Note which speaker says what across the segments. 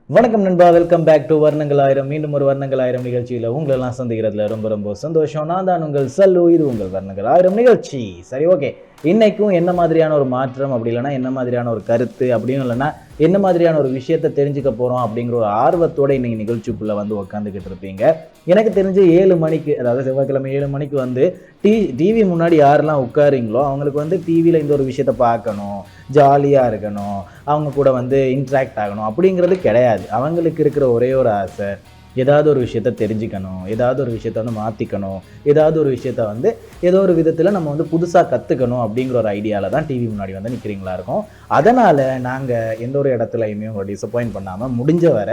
Speaker 1: வணக்கம் நண்பா, welcome back to வர்ணங்கள் ஆயிரம். மீண்டும் ஒரு வர்ணங்கள் ஆயிரம் நிகழ்ச்சியில் உங்களெல்லாம் சந்திக்கிறதுல ரொம்ப ரொம்ப சந்தோஷம். நான் தான் உங்கள் சல்லு. இது உங்கள் வர்ணங்கள் ஆயிரம் நிகழ்ச்சி. சரி, ஓகே. இன்னைக்கும் என்ன மாதிரியான ஒரு மாற்றம், அப்படி இல்லைன்னா என்ன மாதிரியான ஒரு கருத்து, அப்படின்னு இல்லைன்னா என்ன மாதிரியான ஒரு விஷயத்த தெரிஞ்சுக்க போறோம் அப்படிங்கிற ஒரு ஆர்வத்தோட இன்னைக்கு நிகழ்ச்சிக்குள்ள வந்து உட்காந்துக்கிட்டு இருப்பீங்க. எனக்கு தெரிஞ்சு 7 மணிக்கு, அதாவது செவ்வாய்க்கிழமை 7 மணிக்கு வந்து டிவி முன்னாடி யாரெல்லாம் உட்காருங்களோ அவங்களுக்கு வந்து டிவியில் இந்த ஒரு விஷயத்த பார்க்கணும், ஜாலியாக இருக்கணும், அவங்க கூட வந்து இன்ட்ராக்ட் ஆகணும் அப்படிங்கிறது கிடையாது. அவங்களுக்கு இருக்கிற ஒரே ஒரு ஆசை, ஏதாவது ஒரு விஷயத்த தெரிஞ்சுக்கணும், ஏதாவது ஒரு விஷயத்த வந்து மாற்றிக்கணும், ஏதாவது ஒரு விஷயத்த வந்து ஏதோ ஒரு விதத்தில் நம்ம வந்து புதுசாக கற்றுக்கணும் அப்படிங்கிற ஒரு ஐடியாவில் தான் டிவி முன்னாடி வந்து நிற்கிறீங்களா இருக்கும். அதனால் நாங்கள் எந்த ஒரு இடத்துலையுமே உங்களை டிசப்பாயிண்ட் பண்ணாமல் முடிஞ்ச வர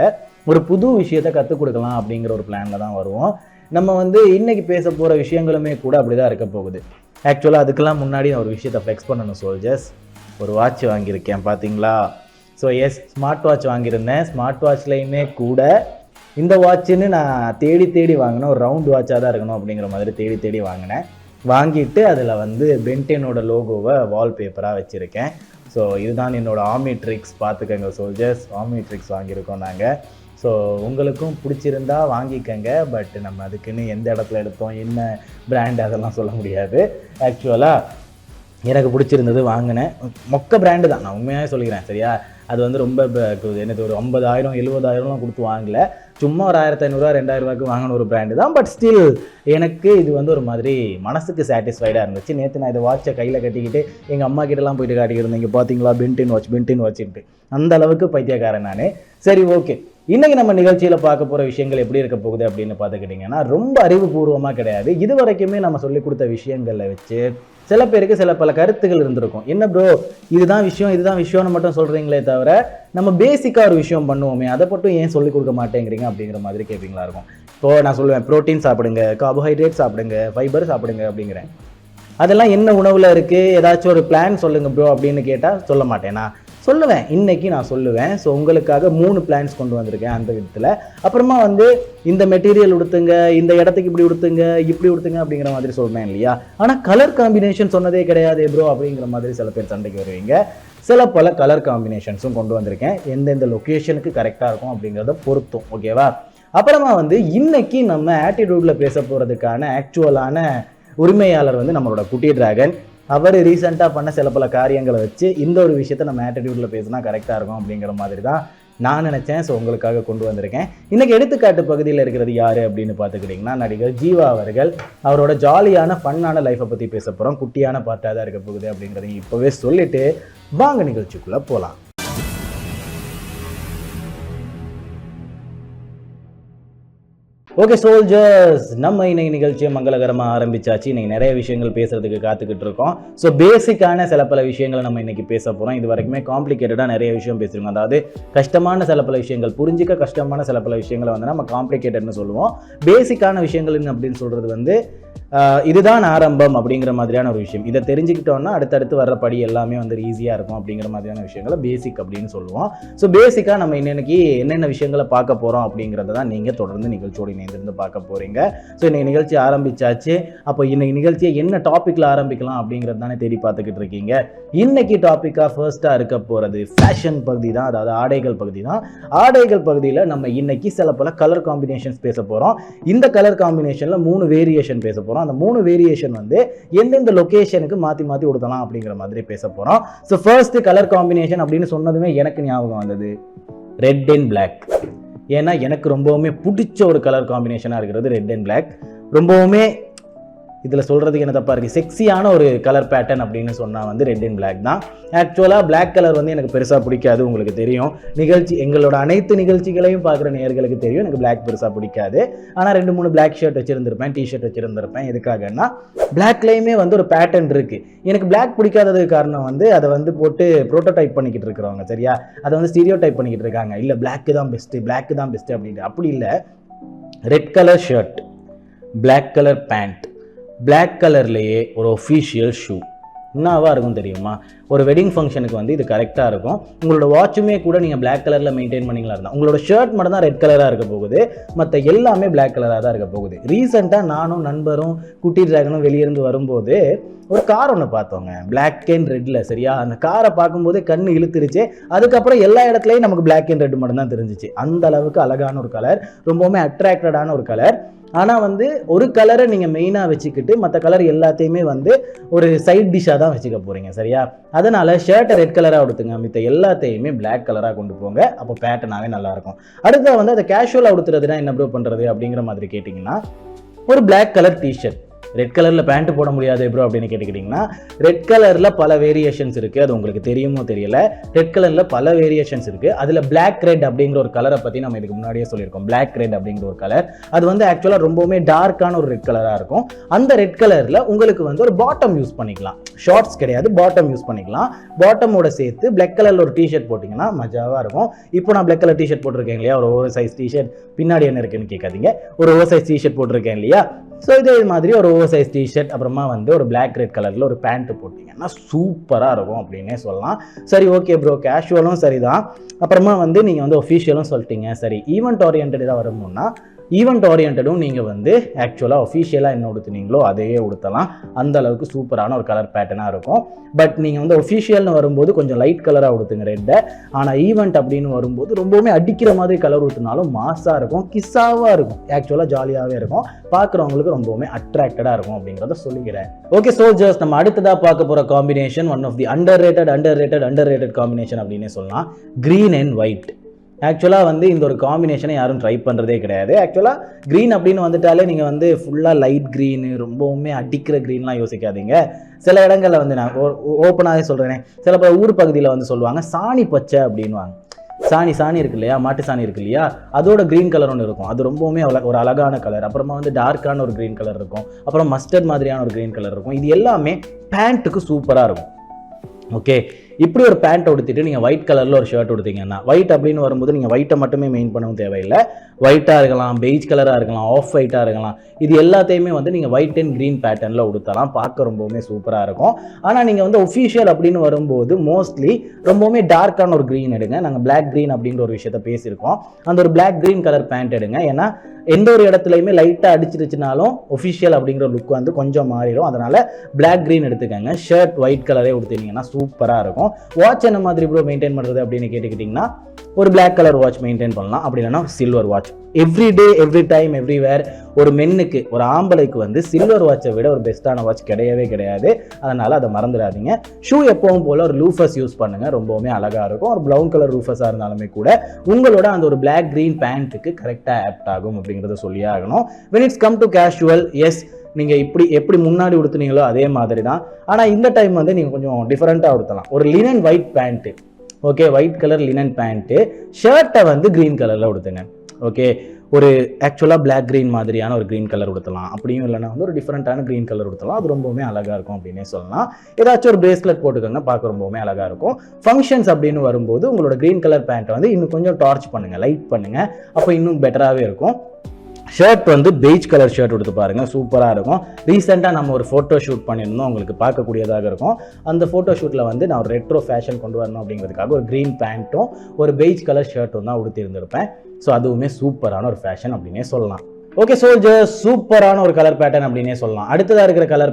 Speaker 1: ஒரு புது விஷயத்த கற்றுக் கொடுக்கலாம் அப்படிங்கிற ஒரு பிளானில் தான் வருவோம். நம்ம வந்து இன்னைக்கு பேச போகிற விஷயங்களுமே கூட அப்படி தான் இருக்க போகுது. ஆக்சுவலாக அதுக்கெல்லாம் முன்னாடி நான் ஒரு விஷயத்தை ஃப்ளெக்ஸ் பண்ணணும் சோல்ஜர்ஸ். ஒரு வாட்ச் வாங்கியிருக்கேன் பார்த்தீங்களா? ஸோ எஸ், ஸ்மார்ட் வாட்ச் வாங்கியிருந்தேன். ஸ்மார்ட் வாட்ச்லேயுமே கூட இந்த வாட்சுன்னு நான் தேடி தேடி வாங்கினேன். ஒரு ரவுண்ட் வாட்சாக தான் இருக்கணும் அப்படிங்கிற மாதிரி தேடி தேடி வாங்கினேன். வாங்கிட்டு அதில் வந்து பென்டெனோட லோகோவை வால்பேப்பராக வச்சுருக்கேன். ஸோ இதுதான் என்னோடய ஆம்னிட்ரிக்ஸ். பார்த்துக்கங்க சோல்ஜர்ஸ், ஆம்னிட்ரிக்ஸ் வாங்கியிருக்கோம் நாங்கள். ஸோ உங்களுக்கும் பிடிச்சிருந்தா வாங்கிக்கங்க. பட் நம்ம அதுக்குன்னு எந்த இடத்துல எடுத்தோம், என்ன பிராண்ட், அதெல்லாம் சொல்ல முடியாது. ஆக்சுவலாக எனக்கு பிடிச்சிருந்தது, வாங்கினேன். மொக்க பிராண்டு தான், நான் உண்மையாக சொல்லிக்கிறேன். சரியா? அது வந்து ரொம்ப எனக்கு ஒரு 50,000 70,000லாம் கொடுத்து வாங்கலை. சும்மா ஒரு 1,500 2,000 வாங்கின ஒரு பிராண்டு தான். பட் ஸ்டில் எனக்கு இது வந்து ஒரு மாதிரி மனசுக்கு சாட்டிஸ்ஃபைடாக இருந்துச்சு. நேற்று நான் இதை வாட்சை கையில் கட்டிக்கிட்டு எங்கள் அம்மா கிட்டலாம் போயிட்டு காட்டிக்கிட்டு இங்கே பார்த்தீங்களா பென்டென் வாட்சின்ட்டு அந்த அளவுக்கு பைத்தியக்காரன் நான். சரி, ஓகே. இன்றைக்கி நம்ம நிகழ்ச்சியில் பார்க்க போகிற விஷயங்கள் எப்படி இருக்க போகுது அப்படின்னு பார்த்துக்கிட்டிங்கன்னா, ரொம்ப அறிவுபூர்வமாக கிடையாது. இது வரைக்குமே நம்ம சொல்லிக் கொடுத்த விஷயங்களை வச்சு சில பேருக்கு சில பல கருத்துகள் இருந்திருக்கும். என்ன ப்ரோ, இதுதான் விஷயம்னு மட்டும் சொல்கிறீங்களே தவிர நம்ம பேசிக்காக ஒரு விஷயம் பண்ணுவோமே, அதை மட்டும் ஏன் சொல்லிக் கொடுக்க மாட்டேங்கிறீங்க அப்படிங்கிற மாதிரி கேட்பீங்களா இருக்கும். இப்போது நான் சொல்லுவேன், ப்ரோட்டீன் சாப்பிடுங்க, கார்போஹைட்ரேட் சாப்பிடுங்க, ஃபைபர் சாப்பிடுங்க அப்படிங்கிறேன். அதெல்லாம் என்ன உணவில் இருக்குது, ஏதாச்சும் ஒரு பிளான் சொல்லுங்கள் ப்ரோ அப்படின்னு கேட்டால் சொல்ல மாட்டேனா? சொல்லுவேன். இன்னைக்கு நான் சொல்லுவேன். ஸோ உங்களுக்காக 3 பிளான்ஸ் கொண்டு வந்திருக்கேன் அந்த விதத்தில். அப்புறமா வந்து இந்த மெட்டீரியல் உடுத்துங்க, இந்த இடத்துக்கு இப்படி உடுத்துங்க அப்படிங்கிற மாதிரி சொல்கிறேன் இல்லையா? ஆனால் கலர் காம்பினேஷன் சொன்னதே கிடையாது ப்ரோ அப்படிங்கிற மாதிரி சில பேர் சண்டைக்கு வருவீங்க. சில பல கலர் காம்பினேஷன்ஸும் கொண்டு வந்திருக்கேன். எந்தெந்த லொக்கேஷனுக்கு கரெக்டாக இருக்கும் அப்படிங்கிறத பொறுத்தும். ஓகேவா? அப்புறமா வந்து இன்னைக்கு நம்ம ஆட்டிடியூடில் பேச போகிறதுக்கான ஆக்சுவலான உரிமையாளர் வந்து நம்மளோட குட்டி டிராகன். அவர் ரீசெண்டாக பண்ண சில பல காரியங்களை வச்சு இந்த ஒரு விஷயத்தை நம்ம ஆட்டிடியூடில் பேசினா கரெக்டாக இருக்கும் அப்படிங்கிற மாதிரி தான் நான் நினச்சேன். ஸோ உங்களுக்காக கொண்டு வந்திருக்கேன். இன்றைக்கி எடுத்துக்காட்டு பகுதியில் இருக்கிறது யார் அப்படின்னு பார்த்துக்கிட்டிங்கன்னா, நடிகர் ஜீவா அவர்கள். அவரோட ஜாலியான ஃபன்னான லைஃப்பை பற்றி பேச போகிறோம். குட்டியான பார்ட்டாக தான் இருக்க போகுது அப்படிங்கிறதையும் இப்போவே சொல்லிவிட்டு வாங்க நிகழ்ச்சிக்குள்ளே போகலாம். ஓகே சோல்ஜர்ஸ், நம்ம இன்னைக்கு நிகழ்ச்சியை மங்களகரமாக ஆரம்பிச்சாச்சு. இன்னைக்கு நிறைய விஷயங்கள் பேசுறதுக்கு காத்துக்கிட்டு இருக்கோம். ஸோ பேசிக்கான சில பல விஷயங்களை நம்ம இன்னைக்கு பேச போகிறோம். இது வரைக்குமே காம்ப்ளிகேட்டடாக நிறைய விஷயம் பேசிருக்கோம். அதாவது கஷ்டமான சில பல விஷயங்கள், புரிஞ்சிக்க கஷ்டமான சில பல விஷயங்களை வந்து நம்ம காம்ப்ளிகேட்டட்னு சொல்லுவோம். பேசிக்கான விஷயங்கள் அப்படின்னு சொல்கிறது வந்து இதுதான் ஆரம்பம் அப்படிங்கிற மாதிரியான ஒரு விஷயம். இதை தெரிஞ்சுக்கிட்டோம்னா அடுத்தடுத்து வர்ற படி எல்லாமே வந்து ஈஸியாக இருக்கும் அப்படிங்கிற மாதிரியான விஷயங்களை பேசிக் அப்படின்னு சொல்லுவோம். ஸோ பேசிக்காக நம்ம இன்னைக்கு என்னென்ன விஷயங்களை பார்க்க போகிறோம் அப்படிங்கிறத தான் நீங்கள் தொடர்ந்து நிகழ்ச்சியோடு இணைந்திருந்து பார்க்க போகிறீங்க. ஸோ இன்னைக்கு நிகழ்ச்சி ஆரம்பிச்சாச்சு. அப்போ இன்னைக்கு நிகழ்ச்சியை என்ன டாப்பிக்கில் ஆரம்பிக்கலாம் அப்படிங்கிறது தானே தேடி பார்த்துக்கிட்டு இருக்கீங்க. இன்னைக்கு டாப்பிக்காக ஃபர்ஸ்ட்டாக இருக்க போகிறது ஃபேஷன் பகுதி தான், அதாவது ஆடைகள் பகுதி தான். ஆடைகள் பகுதியில் நம்ம இன்னைக்கு சில பல கலர் காம்பினேஷன்ஸ் பேச போகிறோம். இந்த கலர் காம்பினேஷனில் 3 வேரியேஷன் பேச போகிறோம். அந்த 3 வேரியேஷன் வந்து எந்தெந்த லொகேஷனுக்கு மாற்றி மாற்றி கொடுத்தலாம் அப்படிங்கிற மாதிரி பேச போகிறோம். ஸோ ஃபர்ஸ்ட் கலர் காம்பினேஷன் அப்படின்னு சொன்னதுமே எனக்கு ஞாபகம் வந்தது ரெட் அண்ட் பிளாக். ஏன்னா எனக்கு ரொம்பவுமே பிடிச்ச ஒரு கலர் காம்பினேஷனாக இருக்கிறது ரெட் அண்ட் பிளாக். ரொம்பவுமே இதில் சொல்கிறதுக்கு என்ன தப்பாக இருக்குது, செக்ஸியான ஒரு கலர் பேட்டர்ன் அப்படின்னு சொன்னால் வந்து ரெட் அண்ட் பிளாக் தான். ஆக்சுவலாக பிளாக் கலர் வந்து எனக்கு பெருசாக பிடிக்காது, உங்களுக்கு தெரியும். எங்களோட அனைத்து நிகழ்ச்சிகளையும் பார்க்குற நேயர்களுக்கு தெரியும் எனக்கு பிளாக் பெருசாக பிடிக்காது. ஆனால் 2-3 பிளாக் ஷர்ட் வச்சுருந்துருப்பேன், டிஷர்ட் வச்சுருந்துருப்பேன். எதுக்காகன்னா பிளாக்லேயுமே வந்து ஒரு பேட்டர்ன் இருக்குது. எனக்கு பிளாக் பிடிக்காததுக்கு காரணம் வந்து அதை வந்து போட்டு ப்ரோட்டோடைப் பண்ணிக்கிட்டு இருக்கிறவங்க, சரியா? அதை வந்து ஸ்டீரியோ டைப் பண்ணிக்கிட்டு இருக்காங்க. இல்லை பிளாக்கு தான் பெஸ்ட்டு அப்படின்ட்டு. அப்படி இல்லை. Red colour shirt, black colour pant, black கலர்லேயே ஒரு ஒஃபிஷியல் ஷூ, என்னவா இருக்கும் தெரியுமா? ஒரு வெட்டிங் ஃபங்க்ஷனுக்கு வந்து இது கரெக்டாக இருக்கும். உங்களோட வாட்சுமே கூட நீங்கள் பிளாக் கலரில் மெயின்டைன் பண்ணிங்களா இருந்தால், உங்களோட ஷர்ட் மட்டும் தான் ரெட் கலராக இருக்க போகுது, மற்ற எல்லாமே பிளாக் கலராக தான் இருக்க போகுது. ரீசெண்டாக நானும் நண்பரும் குட்டி டிராகனும் வெளியிருந்து வரும்போது ஒரு கார் ஒன்று பார்த்தோங்க, பிளாக் அண்ட் ரெட்டில். சரியா, அந்த காரை பார்க்கும்போது கண்ணு இழுத்துருச்சு. அதுக்கப்புறம் எல்லா இடத்துலையும் நமக்கு பிளாக் அண்ட் ரெட் மட்டும் தான் தெரிஞ்சிச்சு. அந்த அளவுக்கு அழகான ஒரு கலர், ரொம்பவுமே அட்ராக்டடான ஒரு கலர். ஆனால் வந்து ஒரு கலரை நீங்கள் மெயினாக வச்சுக்கிட்டு மற்ற கலர் எல்லாத்தையுமே வந்து ஒரு சைட் டிஷ்ஷாக தான் வச்சுக்க போகிறீங்க. சரியா, அதனால் ஷர்ட்டை ரெட் கலராக உடுத்துங்க, மித்த எல்லாத்தையுமே பிளாக் கலராக கொண்டு போங்க. அப்போ பேட்டர்னாகவே நல்லாயிருக்கும். அடுத்த வந்து அதை கேஷுவலாக உடுத்துறதுனா என்ன ப்ரோ பண்ணுறது அப்படிங்கிற மாதிரி கேட்டிங்கன்னா, ஒரு பிளாக் கலர் டிஷர்ட், ரெட் கலரில் பேண்ட் போட முடியாது ப்ரோ அப்படின்னு கேட்டுக்கிட்டிங்கன்னா, ரெட் கலரில் பல வேரியேஷன்ஸ் இருக்குது. அது உங்களுக்கு தெரியுமோ தெரியல, ரெட் கலரில் பல வேரியேஷன்ஸ் இருக்குது. அதில் பிளாக் ரெட் அப்படிங்கிற ஒரு கலரை பற்றி நம்ம இதுக்கு முன்னாடியே சொல்லியிருக்கோம். பிளாக் ரெட் அப்படிங்கிற ஒரு கலர், அது வந்து ஆக்சுவலாக ரொம்பவுமே டார்க்கான ஒரு ரெட் கலராக இருக்கும். அந்த ரெட் கலரில் உங்களுக்கு வந்து ஒரு பாட்டம் யூஸ் பண்ணிக்கலாம். ஷார்ட்ஸ் கிடையாது, பாட்டம் யூஸ் பண்ணிக்கலாம். பாட்டமோட சேர்த்து பிளாக் கலரில் ஒரு டிஷர்ட் போட்டிங்கன்னா மஜாவாக இருக்கும். இப்போ நான் பிளாக் கலர் டிஷர்ட் போட்டிருக்கேன் இல்லையா, ஒரு ஓவர் சைஸ் டிஷர்ட், பின்னாடி என்ன இருக்குன்னு கேட்காதீங்க, ஒரு ஓவர் சைஸ் டிஷர்ட் போட்டிருக்கேன் இல்லையா. ஸோ இதே மாதிரி ஒரு ஓவர் சைஸ் டிஷர்ட், அப்புறமா வந்து ஒரு பிளாக் ரெட் கலரில் ஒரு பேண்ட் போட்டிங்கன்னா சூப்பராக இருக்கும் அப்படின்னே சொல்லலாம். சரி, ஓகே ப்ரோ, கேஷுவலும் சரிதான், அப்புறமா வந்து நீங்கள் வந்து ஒஃபிஷியலும் சொல்லிட்டீங்க. சரி, ஈவெண்ட் ஓரியன்டாக வரணும்னா ஈவெண்ட் ஓரியன்டும் நீங்கள் வந்து ஆக்சுவலாக ஒஃபிஷியலாக என்ன உடுத்துனீங்களோ அதையே உடுத்தலாம். அந்த அளவுக்கு சூப்பரான ஒரு கலர் பேட்டர்னாக இருக்கும். பட் நீங்கள் வந்து ஒஃபிஷியல்னு வரும்போது கொஞ்சம் லைட் கலராக உடுத்துங்க ரெட்டை. ஆனால் ஈவெண்ட் அப்படின்னு வரும்போது ரொம்பவுமே அடிக்கிற மாதிரி கலர் உடுத்தினாலும் மாஸாக இருக்கும், கிஸ்ஸாவாக இருக்கும், ஆக்சுவலாக ஜாலியாகவே இருக்கும், பார்க்குறவங்களுக்கு ரொம்பவுமே அட்ராக்டடாக இருக்கும் அப்படிங்கிறத சொல்லிக்கிறேன். ஓகே சோல்ஜர்ஸ், நம்ம அடுத்ததாக பார்க்க போகிற combination one of the underrated combination அப்படின்னே சொல்லலாம், க்ரீன் அண்ட் ஒயிட். ஆக்சுவலாக வந்து இந்த ஒரு காம்பினேஷனை யாரும் ட்ரை பண்ணுறதே கிடையாது. ஆக்சுவலாக க்ரீன் அப்படின்னு வந்துட்டாலே நீங்கள் வந்து ஃபுல்லாக லைட் க்ரீனு, ரொம்பவுமே அடிக்கிற க்ரீன்லாம் யோசிக்காதீங்க. சில இடங்களில் வந்து நான் ஓப்பனாகவே சொல்கிறேனே, சில பல ஊர் பகுதியில் வந்து சொல்லுவாங்க சாணி பச்சை அப்படின்வாங்க. சாணி இருக்கு இல்லையா, மாட்டு சாணி இருக்கு இல்லையா, அதோட க்ரீன் கலர் ஒன்று இருக்கும், அது ரொம்பவுமே ஒரு அழகான கலர். அப்புறமா வந்து டார்க்கான ஒரு க்ரீன் கலர் இருக்கும், அப்புறம் மஸ்டர்ட் மாதிரியான ஒரு க்ரீன் கலர் இருக்கும். இது எல்லாமே பேண்ட்டுக்கு சூப்பராக இருக்கும். ஓகே, இப்படி ஒரு பேண்ட் உடுத்திட்டு நீங்கள் ஒயிட் கலரில் ஒரு ஷர்ட் உடுத்திங்கன்னா, ஒயிட் அப்படின்னு வரும்போது நீங்கள் ஒயிட்டை மட்டுமே மெயின் பண்ணவும் தேவையில்லை, ஒயிட்டாக இருக்கலாம், பெய்ஜ் கலராக இருக்கலாம், ஆஃப் ஒயிட்டாக இருக்கலாம், இது எல்லாத்தையுமே வந்து நீங்கள் ஒயிட் அண்ட் க்ரீன் பேட்டர்னில் உடுத்தலாம், பார்க்க ரொம்பவுமே சூப்பராக இருக்கும். ஆனால் நீங்கள் வந்து ஒஃபிஷியல் அப்படின்னு வரும்போது மோஸ்ட்லி ரொம்பவுமே டார்க்கான ஒரு க்ரீன் எடுங்க. நாங்கள் பிளாக் க்ரீன் அப்படின்ற ஒரு விஷயத்த பேசியிருக்கோம், அந்த ஒரு பிளாக் க்ரீன் கலர் பேண்ட் எடுங்க. ஏன்னா எந்த ஒரு இடத்துலையுமே லைட்டாக அடிச்சிருச்சுனாலும் ஒஃபிஷியல் அப்படிங்கிற லுக் வந்து கொஞ்சம் மாறிடும். அதனால் பிளாக் க்ரீன் எடுத்துக்கங்க. ஷர்ட் ஒயிட் கலரே உடுத்தினீங்கன்னா சூப்பராக இருக்கும். வாட்ச் என்ன மாதிரி ப்ரோ மெயின்டைன் பண்ணுறது அப்படின்னு கேட்டுக்கிட்டிங்கன்னா, ஒரு பிளாக் கலர் வாட்ச் மெயின்டைன் பண்ணலாம், அப்படி இல்லைனா silver watch. Every day every time everywhere ஒரு மென்னுக்கு, ஒரு ஆம்பளைக்கு வந்து சில்வர் வாட்சை விட ஒரு பெஸ்ட்டான வாட்ச் கிடையவே கிடையாது. அதனால் அதை மறந்துடாதீங்க. ஷூ எப்பவும் போல் ஒரு லூஃபஸ் யூஸ் பண்ணுங்கள், ரொம்பவுமே அழகாக இருக்கும். ஒரு ப்ரௌன் கலர் லூஃபஸாக இருந்தாலுமே கூட உங்களோட அந்த ஒரு பிளாக் க்ரீன் பேண்ட்டுக்கு கரெக்டாக ஆப்ட் ஆகும் அப்படிங்கிறத சொல்லியே ஆகணும். when it's come to casual, yes, நீங்கள் எப்படி முன்னாடி உடுத்துனீங்களோ அதே மாதிரி தான். ஆனால் இந்த டைம் வந்து நீங்கள் கொஞ்சம் டிஃப்ரெண்ட்டாக உடுத்தலாம். ஒரு linen white pant, okay, white colour linen pant, ஷர்ட்டை வந்து க்ரீன் கலரில் உடுத்துங்க. ஓகே, ஒரு ஆக்சுவலாக பிளாக் க்ரீன் மாதிரியான ஒரு க்ரீன் கலர் உடுத்தலாம், அப்படியும் இல்லைனா வந்து ஒரு டிஃப்ரெண்ட்டான க்ரீன் கலர் உடுத்தலாம், அது ரொம்பவுமே அழகாக இருக்கும் அப்படின்னே சொல்லலாம். ஏதாச்சும் ஒரு பிரேஸ்லெட் போட்டுக்கோங்க, பார்க்க ரொம்பவுமே அழகாக இருக்கும். ஃபங்க்ஷன்ஸ் அப்படின்னு வரும்போது உங்களோட க்ரீன் கலர் பேண்ட்டை வந்து இன்னும் கொஞ்சம் டார்ச் பண்ணுங்கள், லைட் பண்ணுங்கள், அப்போ இன்னும் பெட்டராகவே இருக்கும். ஷர்ட் வந்து பெய்ஜ் கலர் ஷர்ட் எடுத்து பாருங்கள், சூப்பராக இருக்கும். ரீசெண்டாக நம்ம ஒரு ஃபோட்டோ ஷூட் பண்ணியிருந்தோம், உங்களுக்கு பார்க்கக்கூடியதாக இருக்கும். அந்த ஃபோட்டோ ஷூட்டில் வந்து நான் ஒரு ரெட்ரோ ஃபேஷன் கொண்டு வரணும் அப்படிங்கிறதுக்காக ஒரு க்ரீன் பேண்ட்டும் ஒரு பெய்ஜ் கலர் ஷர்ட்டும் தான் உடுத்திருந்திருப்பேன். ஸோ அதுவுமே சூப்பரான ஒரு ஃபேஷன் அப்படின்னே சொல்லலாம். ஓகே சோல்ஜர்ஸ், சூப்பரான ஒரு கலர் பேட்டர்ன் அப்படின்னே சொல்லலாம். அடுத்ததாக இருக்கிற கலர்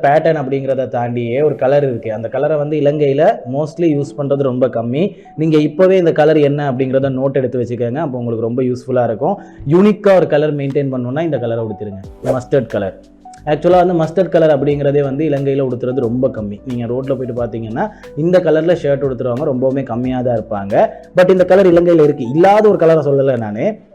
Speaker 1: பேட்டர்ன் அப்படிங்கிறத தாண்டியே ஒரு கலர் இருக்குது. அந்த கலரை வந்து இலங்கையில் மோஸ்ட்லி யூஸ் பண்ணுறது ரொம்ப கம்மி. நீங்கள் இப்போவே இந்த கலர் என்ன அப்படிங்கிறத நோட் எடுத்து வச்சுக்கோங்க, அப்போ உங்களுக்கு ரொம்ப யூஸ்ஃபுல்லாக இருக்கும். யூனிக்காக ஒரு கலர் மெயின்டைன் பண்ணணுன்னா இந்த கலரை உடுத்திடுங்க, மஸ்டர்ட் கலர். ஆக்சுவலாக வந்து மஸ்டர்ட் கலர் அப்படிங்கிறதே வந்து இலங்கையில் உடுத்துறது ரொம்ப கம்மி. நீங்கள் ரோட்டில் போயிட்டு பார்த்தீங்கன்னா இந்த கலரில் ஷர்ட் உடுத்துறவங்க ரொம்பவுமே கம்மியாக தான் இருப்பாங்க. பட் இந்த கலர் இலங்கையில் இருக்குது. இல்லாத ஒரு கலரை சொல்லலை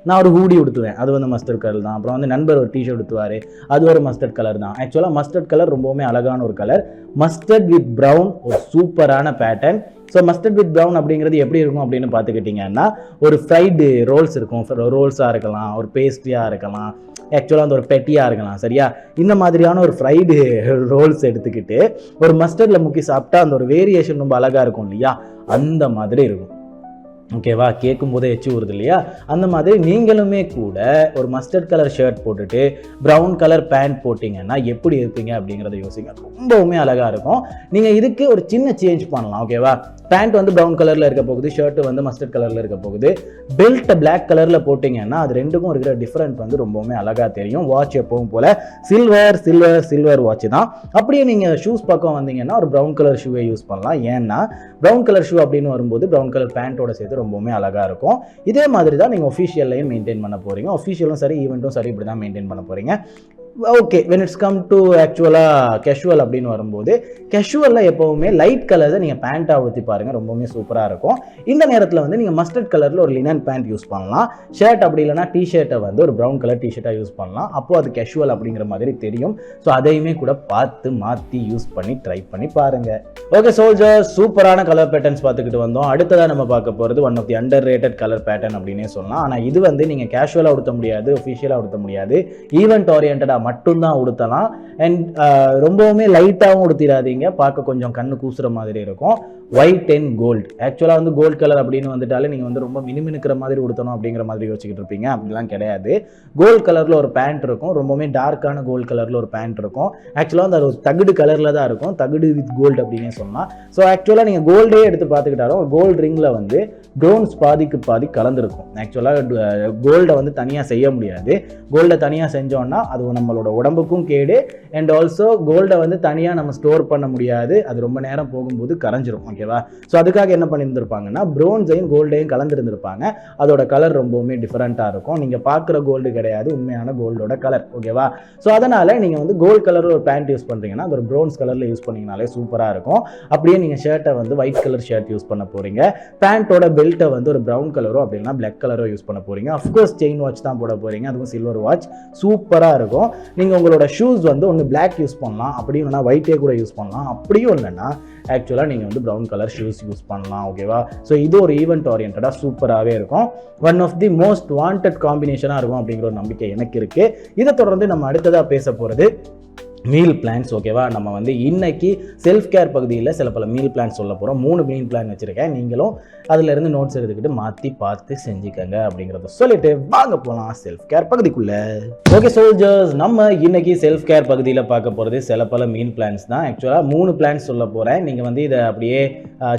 Speaker 1: நான் ஒரு ஹூடி உடுத்துவேன், அது வந்து மஸ்டர்ட் கலர் தான். அப்புறம் வந்து நண்பர் ஒரு டிஷர்ட் உடுத்துவார், அது ஒரு மஸ்டர்ட் கலர் தான். ஆக்சுவலாக மஸ்டர்ட் கலர் ரொம்பவுமே அழகான ஒரு கலர். மஸ்டர்ட் வித் ப்ரௌன் ஒரு சூப்பரான pattern. So mustard with brown அப்படிங்கிறது எப்படி இருக்கும் அப்படின்னு பார்த்துக்கிட்டிங்கன்னா, ஒரு ஃப்ரைடு ரோல்ஸ் இருக்கும், ரோல்ஸாக இருக்கலாம், ஒரு பேஸ்ட்ரியாக இருக்கலாம், ஆக்சுவலாக அந்த ஒரு பெட்டியாக இருக்கலாம். சரியா, இந்த மாதிரியான ஒரு ஃப்ரைடு ரோல்ஸ் எடுத்துக்கிட்டு ஒரு மஸ்டர்டில் முக்கி சாப்பிட்டா அந்த ஒரு வேரியேஷன் ரொம்ப அழகாக இருக்கும் இல்லையா, அந்த மாதிரி இருக்கும். ஓகேவா, கேட்கும் போதே எச்சு வருது இல்லையா, அந்த மாதிரி நீங்களுமே கூட ஒரு மஸ்டர்ட் கலர் ஷர்ட் போட்டுட்டு ப்ரௌன் கலர் பேண்ட் போட்டிங்கன்னா எப்படி இருப்பீங்க அப்படிங்கிறத யோசிங்க. ரொம்பவுமே அழகாக இருக்கும். நீங்கள் இதுக்கு ஒரு சின்ன சேஞ்ச் பண்ணலாம். ஓகேவா, பேண்ட் வந்து ப்ரௌன் கலரில் இருக்க போகுது, ஷர்ட்டு வந்து மஸ்டர்ட் கலரில் இருக்க போகுது. பெல்ட்டை பிளாக் கலரில் போட்டிங்கன்னா அது ரெண்டுக்கும் இருக்கிற டிஃப்ரெண்ட் வந்து ரொம்பவுமே அழகாக தெரியும். வாட்ச் எப்பவும் போல் சில்வர் சில்வர் சில்வர் வாட்ச் தான். அப்படியே நீங்கள் ஷூஸ் பக்கம் வந்தீங்கன்னா ஒரு ப்ரௌன் கலர் ஷூவை யூஸ் பண்ணலாம். ஏன்னா ப்ரௌன் கலர் ஷூ அப்படின்னு வரும்போது ப்ரௌன் கலர் பேண்ட்டோட சேர்த்து ரொம்பவுமே அழகாக இருக்கும். இதே மாதிரி தான் நீங்கள் ஒஃபிஷியல்லையும் மெயின்டைன் பண்ண போகிறீங்க. ஒஃபிஷியலும் சரி, ஈவெண்ட்டும் சரி, இப்படி தான் மெயின்டைன் பண்ண போகிறீங்க. Okay, when it's come to ஆக்சுவலாக கேஷுவல் அப்படின்னு வரும்போது, கேஷுவலில் எப்போவுமே லைட் கலர்ஸை நீங்கள் பேண்ட்டாக ஊற்றி பாருங்கள், ரொம்பவுமே சூப்பராக இருக்கும். இந்த நேரத்தில் வந்து நீங்கள் மஸ்டர்ட் கலரில் ஒரு லினன் பேண்ட் யூஸ் பண்ணலாம். ஷர்ட் அப்படி இல்லைனா டிஷர்ட்டை வந்து ஒரு ப்ரௌன் கலர் டிஷர்ட்டாக யூஸ் பண்ணலாம். அப்போது அது கேஷுவல் அப்படிங்கிற மாதிரி தெரியும். ஸோ அதையுமே கூட பார்த்து மாற்றி யூஸ் பண்ணி ட்ரை பண்ணி பாருங்கள். ஓகே சோல்ஜர்ஸ், சூப்பரான கலர் பேட்டர்ன்ஸ் பார்த்துக்கிட்டு வந்தோம். அடுத்ததாக நம்ம பார்க்க போகிறது one of the underrated colour pattern அப்படின்னே சொல்லலாம். ஆனால் இது வந்து நீங்கள் கேஷுவலாக உடுத்த முடியாது, ஒஃபிஷியலாக உடுத்த முடியாது, ஈவெண்ட் ஓரியன்டாக மட்டும்தான் உடுத்தலாம். அண்ட் ரொம்பவுமே லைட்டாகவும் உடுத்திடாதீங்க, பார்க்க கொஞ்சம் கண்ணு கூசுற மாதிரி இருக்கும். ஒயிட் அண்ட் கோல்டு, ஆக்சுவலாக வந்து கோல்டு கலர் அப்படின்னு வந்துட்டாலே நீங்கள் வந்து ரொம்ப மினுமினுக்கிற மாதிரி உடுத்தணும் அப்படிங்கிற மாதிரி யோசிச்சுக்கிட்டு இருப்பீங்க. அப்படிலாம் கிடையாது. கோல்டு கலரில் ஒரு பேண்ட் இருக்கும், ரொம்பவுமே டார்க்கான கோல்டு கலரில் ஒரு பேண்ட் இருக்கும். ஆக்சுவலாக வந்து அது ஒரு தகுடு கலரில் தான் இருக்கும், தகுடு வித் கோல்டு அப்படின்னே சொல்லலாம். ஸோ ஆக்சுவலாக நீங்கள் கோல்டே எடுத்து பார்த்துக்கிட்டாலும் ஒரு கோல்டு ரிங்கில் வந்து ப்ரௌன்ஸ் பாதிக்கு பாதி கலந்துருக்கும். ஆக்சுவலாக கோல்டை வந்து தனியாக செய்ய முடியாது. கோல்டை தனியாக செஞ்சோன்னா அது நம்மளோட உடம்புக்கும் கேடு. அண்ட் ஆல்சோ கோல்டை வந்து தனியாக நம்ம ஸ்டோர் பண்ண முடியாது, அது ரொம்ப நேரம் போகும்போது கரைஞ்சிரும். ஓகேவா, ஸோ அதுக்காக என்ன பண்ணியிருந்திருப்பாங்கன்னா ப்ரௌன்ஸையும் கோல்டையும் கலந்துருந்துருப்பாங்க. அதோட கலர் ரொம்பவுமே டிஃப்ரெண்ட்டாக இருக்கும். நீங்கள் பார்க்குற கோல்டு கிடையாது, உண்மையான கோல்டோட கலர். ஓகேவா, ஸோ அதனால் நீங்கள் வந்து கோல்டு கலர் ஒரு பேண்ட் யூஸ் பண்ணுறீங்கன்னா அது ஒரு ப்ரௌன்ஸ் கலரில் யூஸ் பண்ணிங்கனாலே சூப்பராக இருக்கும். அப்படியே நீங்கள் ஷர்ட்டை வந்து ஒயிட் கலர் ஷர்ட் யூஸ் பண்ண போகிறீங்க. பேண்ட்டோட பெல்ட்டை வந்து ஒரு ப்ரௌன் கலரோ அப்படின்னா பிளாக் கலரோ யூஸ் பண்ண போகிறீங்க. அஃப்கோர்ஸ் செயின் வாட்ச் தான் போட போகிறீங்க, அதுவும் சில்வர் வாட்ச். சூப்பராக இருக்கும். நீங்கள் உங்களோட ஷூஸ் வந்து ஒன்று பிளாக் யூஸ் பண்ணலாம், அப்படி இல்லைனா ஒயிட்டே கூட யூஸ் பண்ணலாம். அப்படியும் இல்லைன்னா ஆக்சுவலாக நீங்கள் வந்து ப்ரௌன் கலர் ஷூஸ் யூஸ் பண்ணலாம். ஓகேவா, ஸோ இது ஒரு ஈவெண்ட் ஓரியன்டாக சூப்பராகவே இருக்கும். One of the most wanted காம்பினேஷனாக இருக்கும் அப்படிங்கிற ஒரு நம்பிக்கை எனக்கு இருக்குது. இதை தொடர்ந்து நம்ம அடுத்ததாக பேச போகிறது மீல் பிளான்ஸ். ஓகேவா, நம்ம வந்து இன்னைக்கு செல்ஃப் கேர் பகுதியில் சில பல மீல் பிளான் சொல்ல போகிறோம். 3 மீல் பிளான் வச்சுருக்கேன், நீங்களும் அதிலிருந்து நோட்ஸ் எடுத்துக்கிட்டு மாற்றி பார்த்து செஞ்சுக்கங்க அப்படிங்கிறத சொல்லிட்டு வாங்க போகலாம் செல்ஃப் கேர் பகுதிக்குள்ளே. ஓகே சோல்ஜர்ஸ், நம்ம இன்னைக்கு செல்ஃப் கேர் பகுதியில் பார்க்க போகிறது சில பல மீல் பிளான்ஸ் தான். ஆக்சுவலாக 3 பிளான்ஸ் சொல்ல போகிறேன். நீங்கள் வந்து இதை அப்படியே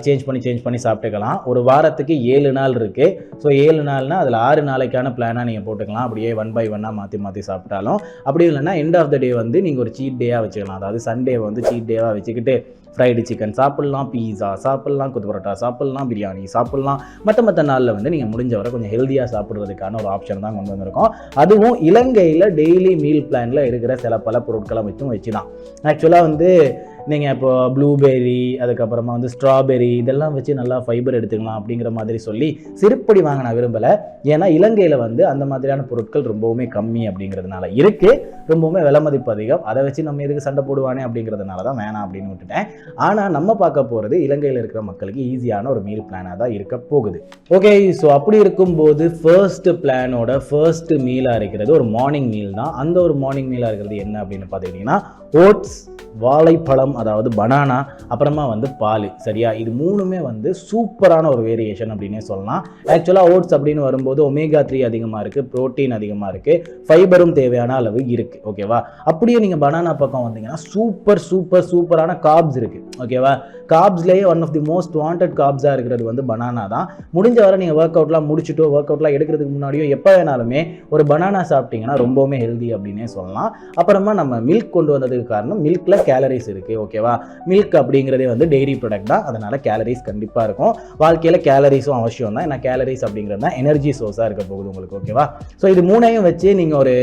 Speaker 1: சேஞ்ச் பண்ணி சாப்பிட்டுக்கலாம். ஒரு வாரத்துக்கு 7 நாள் இருக்குது. ஸோ 7 நாள்னால் அதில் 6 நாளைக்கான பிளானாக நீங்கள் போட்டுக்கலாம். அப்படியே 1 by 1 மாற்றி சாப்பிட்டாலும். அப்படி இல்லைன்னா எண்ட் ஆஃப் த டே வந்து நீங்கள் ஒரு சீட் டேயாக வச்சுக்கலாம். அதாவது சண்டே வந்து சீட் டேவாக வச்சுக்கிட்டு ஃப்ரைடு சிக்கன் சாப்பிட்லாம், பீஸா சாப்பிட்லாம், கொத்து பரோட்டா சாப்பிட்லாம், பிரியாணி சாப்பிட்லாம். மற்ற நாளில் வந்து நீங்கள் முடிஞ்ச வரை கொஞ்சம் ஹெல்த்தியாக சாப்பிட்றதுக்கான ஒரு ஆப்ஷன் தான் கொண்டு வந்திருக்கோம். அதுவும் இலங்கையில் டெய்லி மீல் பிளானில் இருக்கிற சில பல பொருட்களை வச்சு தான். ஆக்சுவலாக வந்து நீங்கள் இப்போ ப்ளூபெர்ரி, அதுக்கப்புறமா வந்து ஸ்ட்ராபெர்ரி, இதெல்லாம் வச்சு நல்லா ஃபைபர் எடுத்துக்கலாம் அப்படிங்கிற மாதிரி சொல்லி சிறுப்படி வாங்க நான் விரும்பலை. ஏன்னா இலங்கையில் வந்து அந்த மாதிரியான பொருட்கள் ரொம்பவுமே கம்மி அப்படிங்கிறதுனால இருக்குது. ரொம்பவுமே விலை மதிப்பு அதிகம். அதை வச்சு நம்ம எதுக்கு சண்டை போடுவானே அப்படிங்கிறதுனால தான் வேணாம் அப்படின்னு விட்டுட்டேன். ஆனால் நம்ம பார்க்க போகிறது இலங்கையில் இருக்கிற மக்களுக்கு ஈஸியான ஒரு மீல் பிளானாக தான் இருக்க போகுது. ஓகே, ஸோ அப்படி இருக்கும்போது ஃபர்ஸ்ட் பிளானோட ஃபர்ஸ்ட் மீலாக இருக்கிறது ஒரு மார்னிங் மீல் தான். அந்த ஒரு மார்னிங் மீலாக இருக்கிறது என்ன அப்படின்னு பார்த்துக்கிட்டிங்கன்னா ஓட்ஸ், வாழைப்பழம், அதாவது பனானா, அப்புறமா வந்து பால். சரியா, இது 3மே வந்து சூப்பரான ஒரு வேரியேஷன் அப்படின்னே சொல்லலாம். ஆக்சுவலாக ஓட்ஸ் அப்படின்னு வரும்போது ஒமேகா 3 அதிகமாக இருக்குது, ப்ரோட்டீன் அதிகமாக இருக்குது, ஃபைபரும் தேவையான அளவு இருக்குது. ஓகேவா, அப்படியே நீங்கள் பனானா பக்கம் வந்தீங்கன்னா சூப்பரான கார்ப்ஸ் இருக்குது. ஓகேவா, கார்ப்ஸ்லேயே one of the most wanted கார்ப்ஸாக இருக்கிறது வந்து பனானா தான். முடிஞ்ச வரை நீங்கள் ஒர்க் அவுட்லாம் முடிச்சுட்டோ ஒர்க் அவுட்லாம் எடுக்கிறதுக்கு முன்னாடியோ எப்போ வேணாலுமே ஒரு பனானா சாப்பிட்டீங்கன்னா ரொம்பவுமே ஹெல்தி அப்படின்னே சொல்லலாம். அப்புறமா நம்ம மில்க் கொண்டு வந்ததுக்கு காரணம் மில்கில் கேலரிஸ் இருக்குது. ஓகேவா, மில்க் அப்படிங்கிறதே வந்து டெய்ரி ப்ராடக்ட் தான், அதனால் கேலரிஸ் கண்டிப்பாக இருக்கும். வாழ்க்கையில் கேலரிஸும் அவசியம் தான். ஏன்னா கேலரிஸ் அப்படிங்கிறது தான் எனர்ஜி சோர்ஸாக இருக்க போகுது உங்களுக்கு. ஓகேவா, ஸோ இது 3ஐயும் வச்சு நீங்கள் ஒரு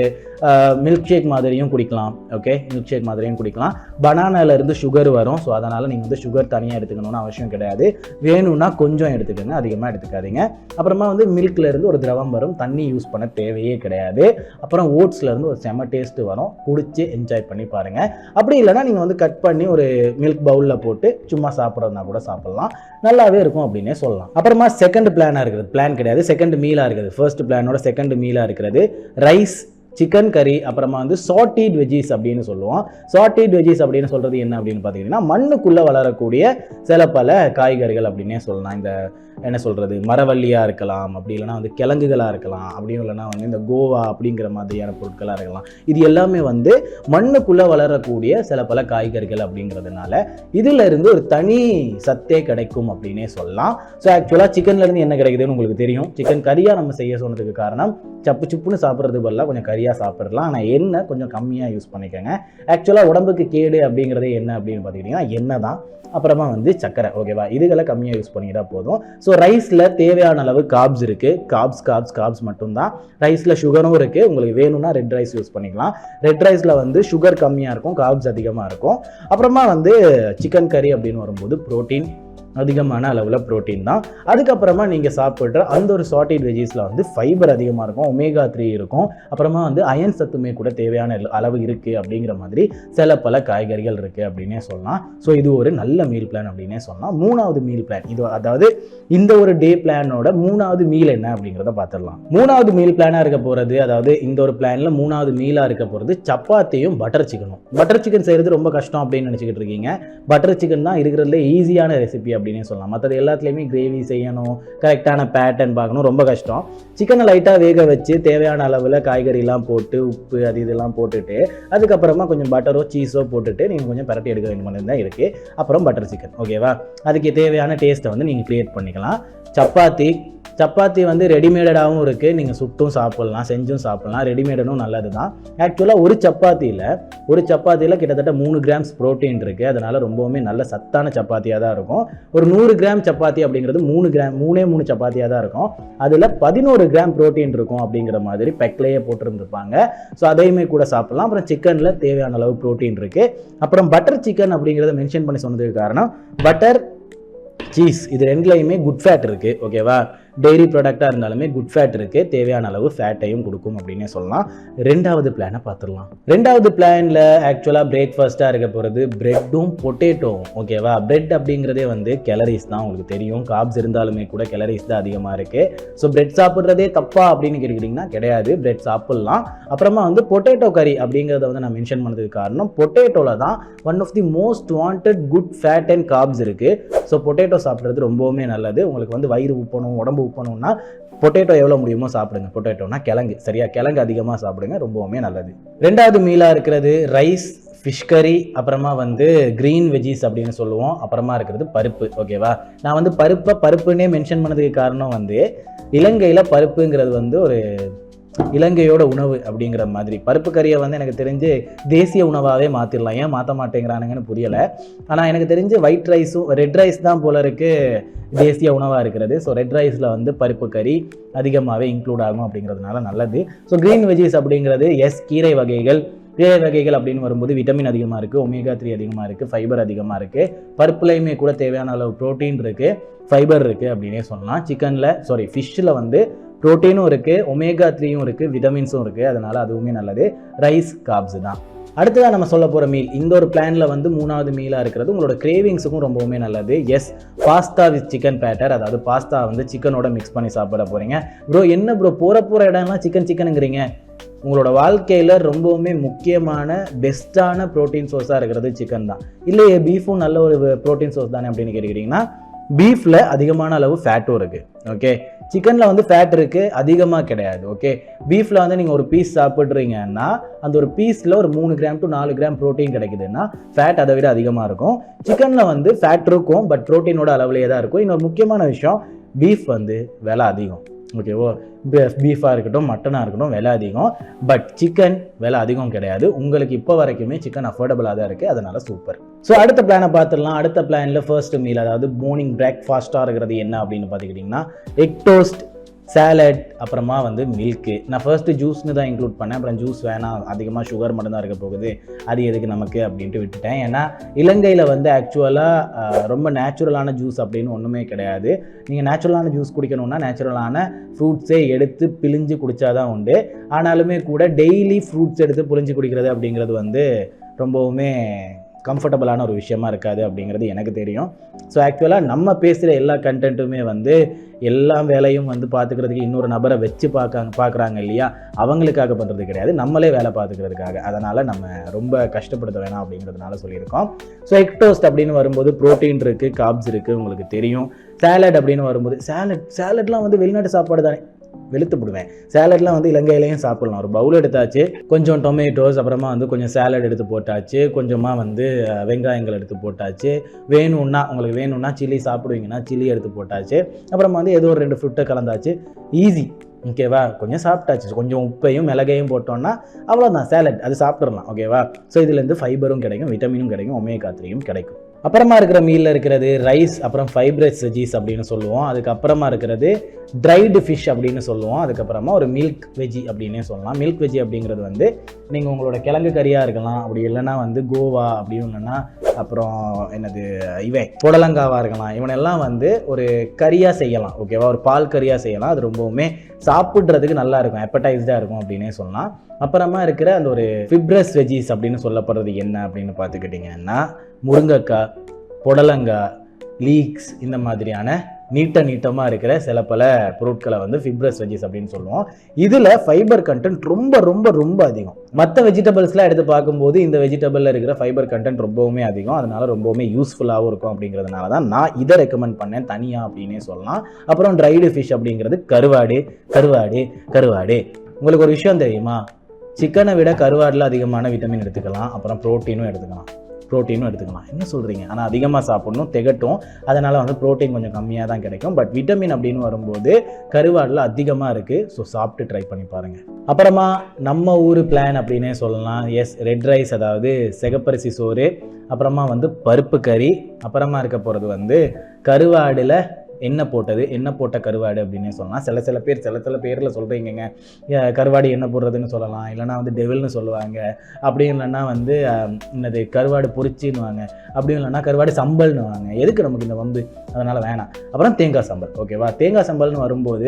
Speaker 1: மில்க் ஷேக் மாதிரியும் குடிக்கலாம். ஓகே, மில்க் ஷேக் மாதிரியும் குடிக்கலாம். பனானாலேருந்து சுகர் வரும். ஸோ அதனால் நீங்கள் வந்து சுகர் தனியாக எடுத்துக்கணும்னு அவசியம் கிடையாது. வேணும்னா கொஞ்சம் எடுத்துக்கோங்க, அதிகமாக எடுத்துக்காதீங்க. அப்புறமா வந்து மில்க்லேருந்து ஒரு திரவம் வரும், தண்ணி யூஸ் பண்ண தேவையே கிடையாது. அப்புறம் ஓட்ஸ்லேருந்து ஒரு செம டேஸ்ட்டு வரும், குடிச்சு என்ஜாய் பண்ணி பாருங்கள். அப்படி இல்லைனா நீங்கள் வந்து கட் பண்ணி ஒரு மில்க் பவுலில் போட்டு சும்மா சாப்பிட்றதுனா கூட சாப்பிட்லாம், நல்லாவே இருக்கும் அப்படின்னே சொல்லலாம். அப்புறமா செகண்ட் பிளானாக இருக்கிறது, பிளான் கிடையாது, செகண்ட் மீலாக இருக்கிறது, ஃபர்ஸ்ட் பிளானோட செகண்ட் மீலாக இருக்கிறது ரைஸ், சிக்கன் கறி, அப்புறமா வந்து சாட்டீட் வெஜ்ஜீஸ் அப்படின்னு சொல்லுவோம். சாட்டீட் வெஜ்ஜீஸ் அப்படின்னு சொல்கிறது என்ன அப்படின்னு பார்த்தீங்கன்னா, மண்ணுக்குள்ளே வளரக்கூடிய சில பல காய்கறிகள் அப்படின்னே சொல்லலாம். இந்த என்ன சொல்கிறது, மரவள்ளியாக இருக்கலாம், அப்படி இல்லைனா வந்து கிழங்குகளாக இருக்கலாம், அப்படியும் இல்லைனா வந்து இந்த கோவா அப்படிங்கிற மாதிரியான பொருட்களாக இருக்கலாம். இது எல்லாமே வந்து மண்ணுக்குள்ளே வளரக்கூடிய சில பல காய்கறிகள் அப்படிங்கிறதுனால இதில் இருந்து ஒரு தனி சத்தே கிடைக்கும் அப்படின்னே சொல்லலாம். ஸோ ஆக்சுவலாக சிக்கன்லேருந்து என்ன கிடைக்குதுன்னு உங்களுக்கு தெரியும். சிக்கன் கறியாக நம்ம செய்ய சொன்னதுக்கு காரணம் சப்பு சுப்புன்னு சாப்பிட்றது பதிலாக கொஞ்சம் கறியாக சாப்பிடலாம். ஆனால் எண்ணெய் கொஞ்சம் கம்மியாக யூஸ் பண்ணிக்கோங்க. ஆக்சுவலாக உடம்புக்கு கேடு அப்படிங்கிறதே என்ன அப்படின்னு பார்த்துக்கிட்டிங்கன்னா எண்ணெய் தான். அப்புறமா வந்து சக்கரை, ஓகேவா, இதுகளை கம்மியாக யூஸ் பண்ணிக்கிட்டா போதும். ஸோ ரைஸில் தேவையான அளவு கார்ப்ஸ் இருக்குது. கார்ப்ஸ் மட்டும்தான். ரைஸில் சுகரும் இருக்குது. உங்களுக்கு வேணும்னா ரெட் ரைஸ் யூஸ் பண்ணிக்கலாம். ரெட் ரைஸில் வந்து சுகர் கம்மியாக இருக்கும், கார்ப்ஸ் அதிகமாக இருக்கும். அப்புறமா வந்து சிக்கன் கறி அப்படின்னு வரும்போது ப்ரோட்டீன், அதிகமான அளவில் ப்ரோட்டீன் தான். அதுக்கப்புறமா நீங்கள் சாப்பிட்ற அந்த ஒரு சாட்டீட் வெஜ்ஜீஸில் வந்து ஃபைபர் அதிகமாக இருக்கும், ஒமேகா 3 இருக்கும். அப்புறமா வந்து அயன் சத்துமே கூட தேவையான அளவு இருக்குது அப்படிங்கிற மாதிரி சில பல காய்கறிகள் இருக்குது அப்படின்னே சொல்லலாம். ஸோ இது ஒரு நல்ல மீல் பிளான் அப்படின்னே சொல்லலாம். 3வது மீல் பிளான் இது, அதாவது இந்த ஒரு டே பிளானோட 3வது மீல் என்ன அப்படிங்கிறத பார்த்துடலாம். 3வது மீல் பிளானாக இருக்க போகிறது, அதாவது இந்த ஒரு பிளானில் 3வது மீலாக இருக்க போகிறது சப்பாத்தியும் பட்டர் சிக்கனும். பட்டர் சிக்கன் செய்கிறது ரொம்ப கஷ்டம் அப்படின்னு நினச்சிக்கிட்டு இருக்கீங்க. பட்டர் சிக்கன் தான் இருக்கிறதுல ஈஸியான ரெசிபி அப்படின்னே சொல்லலாம். மற்றது எல்லாத்துலேயுமே கிரேவி செய்யணும், கரெக்டான பேட்டர்ன் பார்க்கணும், ரொம்ப கஷ்டம். சிக்கனை லைட்டாக வேக வச்சு தேவையான அளவில் காய்கறிலாம் போட்டு உப்பு அது இதெல்லாம் போட்டுட்டு அதுக்கப்புறமா கொஞ்சம் பட்டரோ சீஸோ போட்டுட்டு நீங்கள் கொஞ்சம் பரட்டி எடுக்க வேண்டிய மாதிரி தான் இருக்குது. அப்புறம் பட்டர் சிக்கன், ஓகேவா. அதுக்கு தேவையான டேஸ்ட்டை வந்து நீங்கள் க்ரியேட் பண்ணிக்கலாம். சப்பாத்தி வந்து ரெடிமேடாகவும் இருக்குது, நீங்கள் சுட்டும் சாப்பிட்லாம், செஞ்சும் சாப்பிட்லாம். ரெடிமேடனும் நல்லது தான். ஆக்சுவலாக ஒரு சப்பாத்தியில் கிட்டத்தட்ட 3 கிராம்ஸ் ப்ரோட்டீன் இருக்குது. அதனால் ரொம்பவுமே நல்ல சத்தான சப்பாத்தியாக தான் இருக்கும். ஒரு 100 கிராம் சப்பாத்தி அப்படிங்கிறது 3 சப்பாத்தியாக தான் இருக்கும். அதில் 11 கிராம் ப்ரோட்டீன் இருக்கும் அப்படிங்கிற மாதிரி பெக்லேயே போட்டுருந்துருப்பாங்க. ஸோ அதையுமே கூட சாப்பிட்லாம். அப்புறம் சிக்கனில் தேவையான அளவு ப்ரோட்டீன் இருக்குது. அப்புறம் பட்டர் சிக்கன் அப்படிங்கிறத மென்ஷன் பண்ணி சொன்னதுக்கு காரணம் பட்டர் சீஸ் இது ரெண்டுலையுமே குட் ஃபேட் இருக்குது, ஓகேவா. டெய்ரி ப்ராடக்டாக இருந்தாலுமே குட் ஃபேட் இருக்குது, தேவையான அளவு ஃபேட்டையும் கொடுக்கும் அப்படின்னே சொல்லலாம். 2வது பிளானை பார்த்துடலாம். 2வது பிளானில் ஆக்சுவலாக பிரேக்ஃபாஸ்ட்டாக இருக்க போகிறது பிரெட்டும் பொட்டேட்டோவும், ஓகேவா. பிரெட் அப்படிங்கிறதே வந்து கேலரிஸ் தான், உங்களுக்கு தெரியும். கார்ப்ஸ் இருந்தாலுமே கூட கேலரிஸ் தான் அதிகமாக இருக்குது. ஸோ பிரெட் சாப்பிட்றதே தப்பா அப்படின்னு கேட்டுக்கிட்டிங்கன்னா கிடையாது, பிரெட் சாப்பிட்லாம். அப்புறமா வந்து பொட்டேட்டோ கறி அப்படிங்கிறத வந்து நான் மென்ஷன் பண்ணதுக்கு காரணம் பொட்டேட்டோவில் தான் one of the most wanted good fat and carbs இருக்குது. ஸோ பொட்டேட்டோ சாப்பிட்றது ரொம்பவுமே நல்லது. உங்களுக்கு வந்து வயிறு உப்பணும், உடம்பு உப்பணும்னா பொட்டேட்டோ எவ்வளோ முடியுமோ சாப்பிடுங்க. பொட்டேட்டோனா கிழங்கு, சரியா, கிழங்கு அதிகமாக சாப்பிடுங்க, ரொம்பவுமே நல்லது. 2வது மீலாக இருக்கிறது ரைஸ், ஃபிஷ் கறி, அப்புறமா வந்து க்ரீன் வெஜ்ஜீஸ் அப்படின்னு சொல்லுவோம். அப்புறமா இருக்கிறது பருப்பு, ஓகேவா. நான் வந்து பருப்புன்னே மென்ஷன் பண்ணதுக்கு காரணம் வந்து இலங்கையில் பருப்புங்கிறது வந்து ஒரு இலங்கையோட உணவு அப்படிங்கிற மாதிரி. பருப்பு கறியை வந்து எனக்கு தெரிஞ்சு தேசிய உணவாகவே மாற்றிடலாம். ஏன் மாற்ற மாட்டேங்கிறானுங்கன்னு புரியலை. ஆனால் எனக்கு தெரிஞ்சு ஒயிட் ரைஸும் ரெட் ரைஸ் தான் போல இருக்குது தேசிய உணவாக இருக்கிறது. ஸோ ரெட் ரைஸில் வந்து பருப்பு கறி அதிகமாகவே இன்க்ளூட் ஆகும் அப்படிங்கிறதுனால நல்லது. ஸோ க்ரீன் வெஜ்ஜீஸ் அப்படிங்கிறது கீரை வகைகள் அப்படின்னு வரும்போது விட்டமின் அதிகமாக இருக்குது, ஒமேகா 3 அதிகமாக இருக்குது, ஃபைபர் அதிகமாக இருக்குது. பருப்புலையுமே கூட தேவையான அளவு ப்ரோட்டீன் இருக்குது, ஃபைபர் இருக்குது அப்படின்னே சொல்லலாம். ஃபிஷ்ஷில் வந்து ப்ரோட்டீனும் இருக்குது, ஒமேகா 3யும் இருக்குது, விட்டமின்ஸும் இருக்குது. அதனால் அதுவுமே நல்லது. ரைஸ் கார்ப்ஸ் தான். அடுத்ததான் நம்ம சொல்ல போகிற மீல், இந்த ஒரு பிளானில் வந்து 3வது மீலாக இருக்கிறது உங்களோட கிரேவிங்ஸுக்கும் ரொம்பவுமே நல்லது. பாஸ்தா வித் சிக்கன் பேட்டர், அதாவது பாஸ்தா வந்து சிக்கனோட மிக்ஸ் பண்ணி சாப்பிட போகிறீங்க. ப்ரோ என்ன ப்ரோ போகிற இடம்லாம் சிக்கனுங்கிறீங்க? உங்களோட வாழ்க்கையில் ரொம்பவுமே முக்கியமான பெஸ்ட்டான ப்ரோட்டீன் சோர்ஸாக இருக்கிறது சிக்கன் தான். இல்லையே பீஃபும் நல்ல ஒரு ப்ரோட்டீன் சோர்ஸ் தானே அப்படின்னு கேட்டுக்கிட்டிங்கன்னா, பீஃபில் அதிகமான அளவு ஃபேட்டும் இருக்குது, ஓகே. சிக்கனில் வந்து ஃபேட் இருக்குது, அதிகமாக கிடையாது, ஓகே. பீஃபில் வந்து நீங்கள் ஒரு பீஸ் சாப்பிட்றீங்கன்னா அந்த ஒரு பீஸில் ஒரு 3 கிராம் to 4 கிராம் ப்ரோட்டீன் கிடைக்குதுன்னா ஃபேட் அதை விட அதிகமாக இருக்கும். சிக்கனில் வந்து ஃபேட் இருக்கும், பட் ப்ரோட்டீனோட அளவுலேயே தான் இருக்கும். இன்னொரு முக்கியமான விஷயம், பீஃப் வந்து விலை அதிகம், ஓகேவோ. பீஃபாக இருக்கட்டும், மட்டனாக இருக்கட்டும், விலை அதிகம். பட் சிக்கன் விலை அதிகம் கிடையாது. உங்களுக்கு இப்போ வரைக்குமே சிக்கன் அஃபோர்டபுளாக தான் இருக்குது, அதனால சூப்பர். ஸோ அடுத்த பிளானை பார்த்துடலாம். அடுத்த பிளானில் ஃபர்ஸ்ட் மீல், அதாவது மார்னிங் பிரேக்ஃபாஸ்ட்டாக இருக்கிறது என்ன அப்படின்னு பார்த்துக்கிட்டிங்கன்னா எக் டோஸ்ட், சாலட், அப்புறமா வந்து மில்க்கு. நான் ஃபர்ஸ்ட்டு ஜூஸ்னு தான் இன்க்ளூட் பண்ணேன். அப்புறம் ஜூஸ் வேணாம், அதிகமாக சுகர் மட்டும் தான் இருக்க போகுது, அது எதுக்கு நமக்கு அப்படின்ட்டு விட்டுட்டேன். ஏன்னா இலங்கையில் வந்து ஆக்சுவலாக ரொம்ப நேச்சுரலான ஜூஸ் அப்படின்னு ஒன்றுமே கிடையாது. நீங்கள் நேச்சுரலான ஜூஸ் குடிக்கணும்னா நேச்சுரலான ஃப்ரூட்ஸே எடுத்து பிழிஞ்சு குடித்தாதான் உண்டு. ஆனாலுமே கூட டெய்லி ஃப்ரூட்ஸ் எடுத்து பிழிஞ்சு குடிக்கிறது அப்படிங்கிறது வந்து ரொம்பவுமே கம்ஃபர்டபுளான ஒரு விஷயமா இருக்காது அப்படிங்கிறது எனக்கு தெரியும். ஸோ ஆக்சுவலாக நம்ம பேசுகிற எல்லா கண்டென்ட்டுமே வந்து எல்லா வேலையும் வந்து பார்த்துக்கிறதுக்கு இன்னொரு நபரை வச்சு பார்க்குறாங்க இல்லையா, அவங்களுக்காக பண்ணுறது கிடையாது, நம்மளே வேலை பார்த்துக்கிறதுக்காக. அதனால் நம்ம ரொம்ப கஷ்டப்படுத்த வேணாம் அப்படிங்கிறதுனால சொல்லியிருக்கோம். ஸோ எக் டோஸ்ட் அப்படின்னு வரும்போது ப்ரோட்டீன் இருக்குது, கார்ப்ஸ் இருக்குது, உங்களுக்கு தெரியும். சேலட் அப்படின்னு வரும்போது சேலட்லாம் வந்து வெளிநாட்டு சாப்பாடு தானே, வெளுத்துப்படுவேன். சேலட்லாம் வந்து இலங்கையிலையும் சாப்பிடலாம். ஒரு பவுல் எடுத்தாச்சு, கொஞ்சம் டொமேட்டோஸ், அப்புறமா வந்து கொஞ்சம் சேலட் எடுத்து போட்டாச்சு, கொஞ்சமாக வந்து வெங்காயங்கள் எடுத்து போட்டாச்சு, உங்களுக்கு வேணும்னா சில்லி சாப்பிடுவீங்கன்னா சில்லி எடுத்து போட்டாச்சு, அப்புறமா வந்து ஏதோ ஒரு 2 ஃப்ரூட்டை கலந்தாச்சு, ஈஸி. ஓகேவா, கொஞ்சம் சாப்பிட்டாச்சு, கொஞ்சம் உப்பையும் மிளகையும் போட்டோம்னா அவ்வளோதான் சேலட், அது சாப்பிட்றலாம். ஓகேவா, ஸோ இதுலேருந்து ஃபைபரும் கிடைக்கும், விட்டமினும் கிடைக்கும், ஒமேகா 3யும் கிடைக்கும். அப்புறமா இருக்கிற மீலில் இருக்கிறது ரைஸ், அப்புறம் ஃபைப்ரஸ் வெஜ்ஜீஸ் அப்படின்னு சொல்லுவோம். அதுக்கப்புறமா இருக்கிறது ட்ரைடு ஃபிஷ் அப்படின்னு சொல்லுவோம். அதுக்கப்புறமா ஒரு மில்க் வெஜ்ஜி அப்படின்னே சொல்லலாம். மில்க் வெஜ்ஜி அப்படிங்கிறது வந்து நீங்கள் உங்களோட கிழங்கு கறியாக இருக்கலாம், அப்படி இல்லைன்னா வந்து கோவா அப்படின்னு இல்லைன்னா அப்புறம் புடலங்காவாக இருக்கலாம். இவனெல்லாம் வந்து ஒரு கறியாக செய்யலாம். ஓகேவா, ஒரு பால் கறியாக செய்யலாம். அது ரொம்பவுமே சாப்பிட்றதுக்கு நல்லா இருக்கும், அப்படைஸ்டாக இருக்கும் அப்படின்னே சொல்லலாம். அப்புறமா இருக்கிற அந்த ஒரு ஃபிப்ரஸ் வெஜ்ஜீஸ் அப்படின்னு சொல்லப்படுறது என்ன அப்படின்னு பார்த்துக்கிட்டிங்கன்னா முருங்கைக்காய், புடலங்காய், லீக்ஸ், இந்த மாதிரியான நீட்டமாக இருக்கிற சில பல பொருட்களை வந்து ஃபிப்ரஸ் வெஜ்ஜீஸ் அப்படின்னு சொல்லுவோம். இதில் ஃபைபர் கண்டென்ட் ரொம்ப ரொம்ப ரொம்ப அதிகம். மற்ற வெஜிடபிள்ஸ்லாம் எடுத்து பார்க்கும்போது இந்த வெஜிடபிளில் இருக்கிற ஃபைபர் கண்டென்ட் ரொம்பவுமே அதிகம், அதனால ரொம்பவுமே யூஸ்ஃபுல்லாகவும் இருக்கும். அப்படிங்கிறதுனால தான் நான் இதை ரெக்கமெண்ட் பண்ணேன் தனியாக அப்படின்னே சொல்லலாம். அப்புறம் ட்ரைடு ஃபிஷ் அப்படிங்கிறது கருவாடு. உங்களுக்கு ஒரு விஷயம் தெரியுமா, சிக்கனை விட கருவாடில் அதிகமான விட்டமின் எடுத்துக்கலாம், அப்புறம் ப்ரோட்டீனும் எடுத்துக்கலாம். என்ன சொல்கிறீங்க, ஆனால் அதிகமாக சாப்பிடணும், திகட்டும். அதனால் வந்து ப்ரோட்டீன் கொஞ்சம் கம்மியாக தான் கிடைக்கும். பட் விட்டமின் அப்படின்னு வரும்போது கருவாடில் அதிகமாக இருக்குது. ஸோ சாப்பிட்டு ட்ரை பண்ணி பாருங்கள். அப்புறமா நம்ம ஊர் பிளான் அப்படின்னே சொல்லலாம். எஸ், ரெட் ரைஸ், அதாவது சிகப்பரிசி சோறு, அப்புறமா வந்து பருப்பு கறி, அப்புறமா இருக்க போகிறது வந்து கருவாடில் எண்ணெய் போட்ட கருவாடு அப்படின்னே சொல்லலாம். சில பேரில் சொல்கிறீங்க, கருவாடு எண்ணெய் போடுறதுன்னு சொல்லலாம், இல்லைனா வந்து டெவில்னு சொல்லுவாங்க, அப்படி இல்லைன்னா வந்து என்னது கருவாடு பொரிச்சின்னுவாங்க, அப்படி இல்லைன்னா கருவாடு சம்பல்னுவாங்க. எதுக்கு நமக்கு இந்த வம்பு, அதனால் வேணாம். அப்புறம் தேங்காய் சம்பல். ஓகேவா, தேங்காய் சம்பல்னு வரும்போது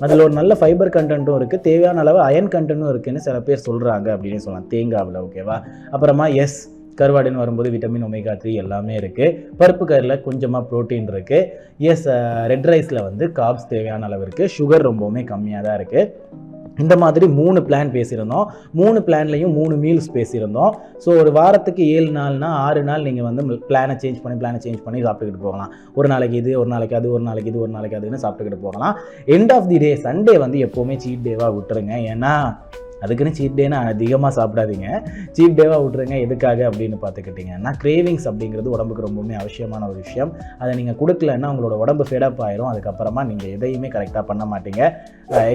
Speaker 1: அதில் ஒரு நல்ல ஃபைபர் கண்டென்ட்டும் இருக்குது, தேவையான அளவு அயன் கண்டென்ட்டும் இருக்குதுன்னு சில பேர் சொல்கிறாங்க அப்படின்னே சொல்லலாம் தேங்காவில். ஓகேவா, அப்புறமா எஸ், கருவாடுன்னு வரும்போது விட்டமின் ஒமேகா 3 எல்லாமே இருக்குது. பருப்பு கறியில் கொஞ்சமாக ப்ரோட்டீன் இருக்குது. எஸ், ரெட் ரைஸில் வந்து கார்ப்ஸ் தேவையான அளவு இருக்குது, சுகர் ரொம்பவுமே கம்மியாக தான் இருக்குது. இந்த மாதிரி 3 பிளான் பேசியிருந்தோம். 3 பிளான்லையும் 3 மீல்ஸ் பேசியிருந்தோம். ஸோ ஒரு வாரத்துக்கு 7 நாள்னா 6 நாள் நீங்கள் வந்து பிளானை சேஞ்ச் பண்ணி சாப்பிட்டுக்கிட்டு போகலாம். ஒரு நாளைக்கு இது, ஒரு நாளைக்கு அது, ஒரு நாளைக்கு இது, ஒரு நாளைக்கு அதுன்னு சாப்பிட்டுக்கிட்டு போகலாம். End of the day Sunday வந்து எப்போவுமே சீட் டேவாக விட்டுருங்க. ஏன்னா அதுக்குன்னு சீட் டேன்னு அதிகமாக சாப்பிடாதீங்க, சீட் டேவாக விட்டுருங்க. எதுக்காக அப்படின்னு பார்த்துக்கிட்டிங்கன்னா கிரேவிங்ஸ் அப்படிங்கிறது உடம்புக்கு ரொம்பவுமே அவசியமான ஒரு விஷயம். அதை நீங்கள் கொடுக்கலன்னா உங்களோட உடம்பு ஃபெடப் ஆயிரும். அதுக்கப்புறமா நீங்கள் எதையுமே கரெக்டாக பண்ண மாட்டீங்க.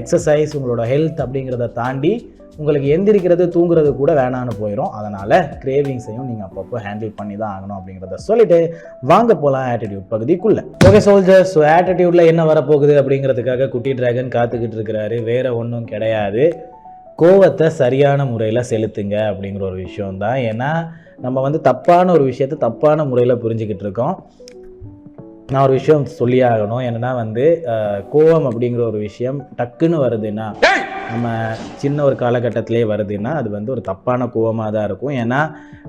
Speaker 1: எக்ஸசைஸ், உங்களோட ஹெல்த் அப்படிங்கிறத தாண்டி உங்களுக்கு எந்திரிக்கிறது தூங்குறது கூட வேணான்னு போயிடும். அதனால் கிரேவிங்ஸையும் நீங்கள் அப்பப்போ ஹேண்டில் பண்ணி தான் ஆகணும் அப்படிங்கிறத சொல்லிட்டு வாங்க போகலாம் ஆட்டிடியூட் பகுதிக்குள்ளே. ஓகே சோல்ஜர்ஸ், ஸோ ஆட்டிடியூட்டில் என்ன வரப்போகுது அப்படிங்கிறதுக்காக குட்டி டிராகன் காத்துக்கிட்டு இருக்கிறாரு. வேறு ஒன்றும் கிடையாது, கோவத்தை சரியான முறையில் செலுத்துங்க அப்படிங்கிற ஒரு விஷயம்தான். ஏன்னா நம்ம வந்து தப்பான ஒரு விஷயத்தை தப்பான முறையில் புரிஞ்சுக்கிட்டு இருக்கோம். நான் ஒரு விஷயம் சொல்லியே ஆகணும். என்னென்னா வந்து கோவம் அப்படிங்கிற ஒரு விஷயம் டக்குன்னு வருதுன்னா, நம்ம சின்ன ஒரு காலகட்டத்திலே வருதுன்னா அது வந்து ஒரு தப்பான கோவமாக தான் இருக்கும். ஏன்னா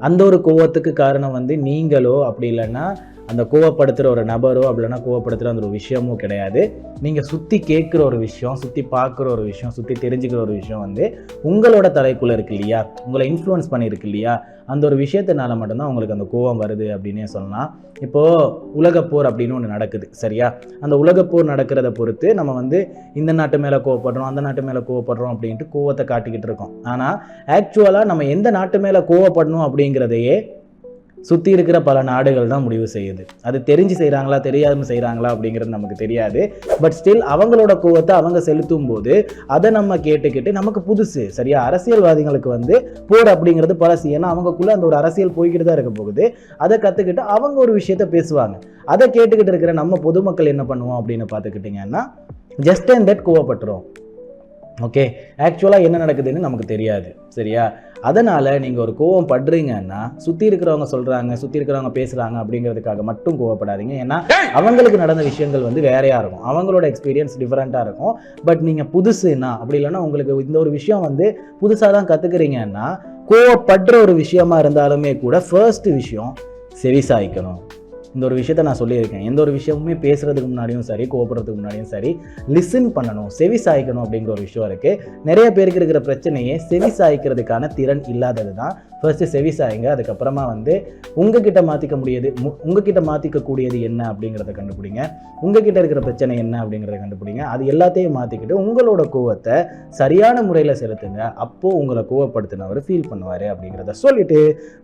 Speaker 1: அந்த ஒரு கோவத்துக்கு காரணம் வந்து நீங்களோ அப்படி இல்லைன்னா அந்த கோவப்படுத்துகிற ஒரு நபரோ அப்படின்னா கோவப்படுத்துகிற அந்த ஒரு விஷயமும் கிடையாது. நீங்கள் சுற்றி கேட்குற ஒரு விஷயம், சுற்றி பார்க்குற ஒரு விஷயம், சுற்றி தெரிஞ்சுக்கிற ஒரு விஷயம் வந்து உங்களோட தலைக்குள்ளே இருக்கு இல்லையா, உங்களை இன்ஃப்ளூயன்ஸ் பண்ணியிருக்கு இல்லையா, அந்த ஒரு விஷயத்தினால மட்டும்தான் உங்களுக்கு அந்த கோவம் வருது அப்படின்னே சொல்லலாம். இப்போது உலகப்போர் அப்படின்னு ஒன்று நடக்குது சரியா, அந்த உலகப்போர் நடக்கிறத பொறுத்து நம்ம வந்து இந்த நாட்டு மேலே கோவப்படுறோம், அந்த நாட்டு மேலே கோவப்படுறோம் அப்படின்ட்டு கோவத்தை காட்டிக்கிட்டு இருக்கோம். ஆனால் ஆக்சுவலாக நம்ம எந்த நாட்டு மேலே கோவப்படணும் அப்படிங்கிறதையே சுற்றி இருக்கிற பல நாடுகள் தான் முடிவு செய்யுது. அது தெரிஞ்சு செய்கிறாங்களா தெரியாமல் செய்கிறாங்களா அப்படிங்கிறது நமக்கு தெரியாது. பட் ஸ்டில் அவங்களோட கோவத்தை அவங்க செலுத்தும் போது அதை நம்ம கேட்டுக்கிட்டு நமக்கு புதுசு சரியா. அரசியல்வாதிகளுக்கு வந்து போர் அப்படிங்கிறது பழசு. ஏன்னா அவங்களுக்குள்ள அந்த ஒரு அரசியல் போய்கிட்டு தான் இருக்க போகுது. அதை கற்றுக்கிட்டு அவங்க ஒரு விஷயத்த பேசுவாங்க. அதை கேட்டுக்கிட்டு இருக்கிற நம்ம பொதுமக்கள் என்ன பண்ணுவோம் அப்படின்னு பார்த்துக்கிட்டிங்கன்னா ஜஸ்ட் அண்ட் தட் கோவப்பட்டுரும். ஓகே, ஆக்சுவலாக என்ன நடக்குதுன்னு நமக்கு தெரியாது. சரியா? அதனால் நீங்கள் ஒரு கோவம் படுறீங்கன்னா சுற்றி இருக்கிறவங்க சொல்கிறாங்க, சுற்றி இருக்கிறவங்க பேசுகிறாங்க அப்படிங்கிறதுக்காக மட்டும் கோவப்படாதீங்க. ஏன்னா அவங்களுக்கு நடந்த விஷயங்கள் வந்து வேறையாக இருக்கும், அவங்களோட எக்ஸ்பீரியன்ஸ் டிஃப்ரெண்ட்டாக இருக்கும். பட் நீங்கள் புதுசுன்னா அப்படி இல்லைன்னா உங்களுக்கு இந்த ஒரு விஷயம் வந்து புதுசாக தான் கற்றுக்குறீங்கன்னா, கோவப்படுற ஒரு விஷயமா இருந்தாலுமே கூட ஃபர்ஸ்ட் விஷயம் செவிசாய்க்கணும். இந்த ஒரு விஷயத்த நான் சொல்லியிருக்கேன். எந்த ஒரு விஷயமுமே பேசுகிறதுக்கு முன்னாடியும் சரி, கோவப்படுறதுக்கு முன்னாடியும் சரி, லிசன் பண்ணணும், செவி சாய்க்கணும் அப்படிங்கிற ஒரு விஷயம் இருக்குது. நிறைய பேருக்கு இருக்கிற பிரச்சனையே செவி சாய்க்கிறதுக்கான திறன் இல்லாதது தான். ஃபர்ஸ்ட்டு செவி சாய்ங்க. அதுக்கப்புறமா வந்து உங்ககிட்ட மாற்றிக்கக்கூடியது என்ன அப்படிங்கிறத கண்டுபிடிங்க. உங்ககிட்ட இருக்கிற பிரச்சனை என்ன அப்படிங்கிறத கண்டுபிடிங்க. அது எல்லாத்தையும் மாற்றிக்கிட்டு உங்களோட கோவத்தை சரியான முறையில் செலுத்துங்க. அப்போது உங்களை கோவப்படுத்தினவர் ஃபீல் பண்ணுவார் அப்படிங்கிறத சொல்லிவிட்டு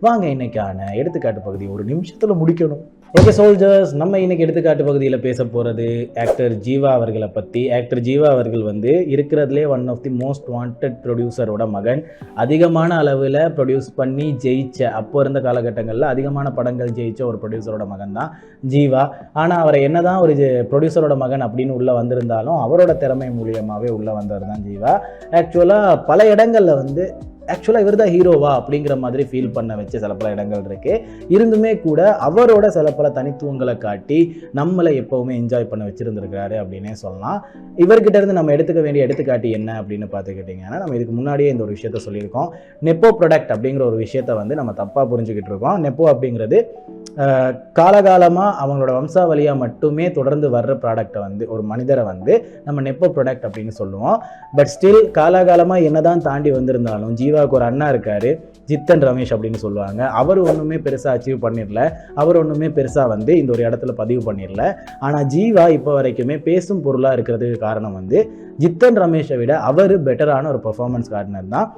Speaker 1: வாங்க இன்னைக்கான எடுத்துக்காட்டு பகுதி ஒரு நிமிஷத்தில் முடிக்கணும். ஓகே சோல்ஜர்ஸ், நம்ம இன்னைக்கு எடுத்துக்காட்டு பகுதியில் பேச போகிறது ஆக்டர் ஜீவா அவர்களை பற்றி. ஆக்டர் ஜீவா அவர்கள் வந்து இருக்கிறதுலே one of the most wanted ப்ரொடியூசரோட மகன். அதிகமான அளவில் ப்ரொடியூஸ் பண்ணி ஜெயிச்ச, அப்போ இருந்த காலகட்டங்களில் அதிகமான படங்கள் ஜெயிச்ச ஒரு ப்ரொடியூசரோட மகன் தான் ஜீவா. ஆனால் அவரை என்ன தான் ஒரு ப்ரொடியூசரோட மகன் அப்படின்னு உள்ளே வந்திருந்தாலும் அவரோட திறமை மூலியமாகவே உள்ளே வந்தவர் தான் ஜீவா. ஆக்சுவலாக பல இடங்களில் வந்து ஆக்சுவலாக இவர் தான் ஹீரோவா அப்படிங்கிற மாதிரி ஃபீல் பண்ண வச்ச சில பல இடங்கள் இருக்குது. இருந்துமே கூட அவரோட சில பல தனித்துவங்களை காட்டி நம்மளை எப்போவுமே என்ஜாய் பண்ண வச்சுருந்துருக்காரு அப்படின்னே சொல்லலாம். இவர்கிட்ட இருந்து நம்ம எடுத்துக்க வேண்டிய எடுத்துக்காட்டி என்ன அப்படின்னு பார்த்துக்கிட்டிங்கன்னா, நம்ம இதுக்கு முன்னாடியே இந்த ஒரு விஷயத்த சொல்லியிருக்கோம். நெப்போ ப்ராடக்ட் அப்படிங்கிற ஒரு விஷயத்த வந்து நம்ம தப்பாக புரிஞ்சுக்கிட்டு இருக்கோம். நெப்போ அப்படிங்கிறது காலகாலமாக அவங்களோட வம்சாவளியாக மட்டுமே தொடர்ந்து வர்ற ப்ராடக்டை வந்து ஒரு மனிதரை வந்து நம்ம நெப்போ ப்ராடக்ட் அப்படின்னு சொல்லுவோம். பட் ஸ்டில் காலகாலமாக என்ன தான் தாண்டி வந்திருந்தாலும் ஜீவாவுக்கு ஒரு அண்ணா இருக்கார், ஜித்தன் ரமேஷ் அப்படின்னு சொல்லுவாங்க. அவர் ஒன்றுமே பெருசாக அச்சீவ் பண்ணிடல, அவர் ஒன்றுமே பெருசாக வந்து இந்த ஒரு இடத்துல பதிவு பண்ணிடல. ஆனால் ஜீவா இப்போ வரைக்குமே பேசும் பொருளாக இருக்கிறதுக்கு காரணம் வந்து ஜித்தன் ரமேஷை விட அவர் பெட்டரான ஒரு பர்ஃபார்மன்ஸ் காட்டினது தான்.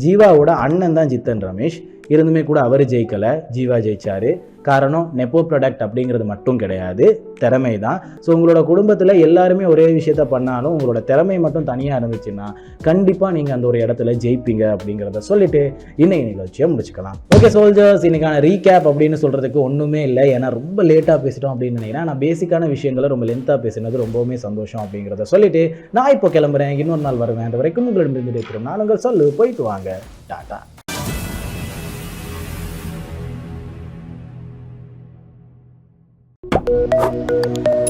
Speaker 1: ஜீவாவோட அண்ணன் தான் ஜித்தன் ரமேஷ். இருந்துமே கூட அவர் ஜெயிக்கலை, ஜீவா ஜெயிச்சார். காரணம் நெப்போ ப்ராடக்ட் அப்படிங்கிறது மட்டும் கிடையாது, திறமை தான். ஸோ உங்களோட குடும்பத்தில் எல்லாருமே ஒரே விஷயத்த பண்ணாலும் உங்களோட திறமை மட்டும் தனியாக இருந்துச்சுன்னா கண்டிப்பாக நீங்கள் அந்த ஒரு இடத்துல ஜெயிப்பீங்க அப்படிங்கிறத சொல்லிட்டு இன்னைக்கு நிகழ்ச்சியை முடிச்சுக்கலாம். ஓகே சோல்ஜர்ஸ், இன்னைக்கான ரீகேப் அப்படின்னு சொல்கிறதுக்கு ஒன்றுமே இல்லை. ஏன்னா ரொம்ப லேட்டாக பேசிட்டோம் அப்படின்னு நினைக்கிறேன். நான் பேசிக்கான விஷயங்களை ரொம்ப லென்த்தாக பேசினது ரொம்பவுமே சந்தோஷம் அப்படிங்கிறத சொல்லிட்டு நான் இப்போ கிளம்புறேன். இன்னொரு நாள் வருவேன். அது வரைக்கும் உங்களிடமிருந்து இருக்கிறோம். நான் உங்கள் சொல்லு, போயிட்டு வாங்க. டாடா. Thank you.